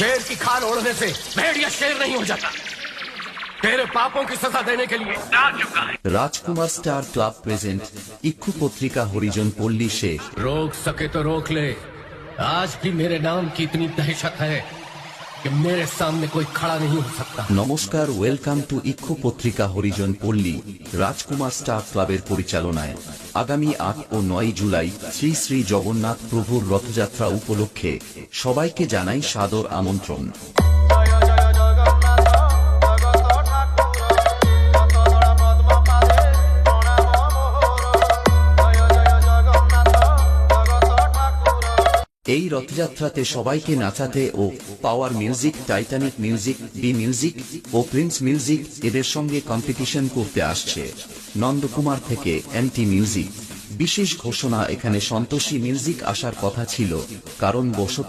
शेर की खाल ओढ़ने से भेड़िया शेर नहीं हो जाता। तेरे पापों की सजा देने के लिए आ चुका है। राजकुमार स्टार क्लब प्रेजेंट इक्खु पत्रिका हरिजन पल्ली से रोक सके तो रोक ले। आज भी मेरे नाम की इतनी दहशत है कि मेरे सामने कोई खड़ा नहीं हो सकता। नमस्कार, वेलकाम टू इक्खु पत्रिका हरिजन पल्ली राजकुमार स्टार क्लाबेर परिचालनाय आगामी 8 ও 9 জুলাই শ্রী শ্রী জগন্নাথ প্রভুর রথযাত্রা উপলক্ষে সবাইকে জানাই সাদর আমন্ত্রণ। এই রথযাত্রাতে সবাইকে নাচাতে ও Power Music, Titanic Music, B Music ও প্রিন্স মিউজিক এদের সঙ্গে কম্পিটিশন করতে আসছে। নন্দকুমার থেকে এনটি মিউজিক। বিশেষ ঘোষণা, এখানে সন্তোষী মিউজিক আসার কথা ছিল, কারণ বশত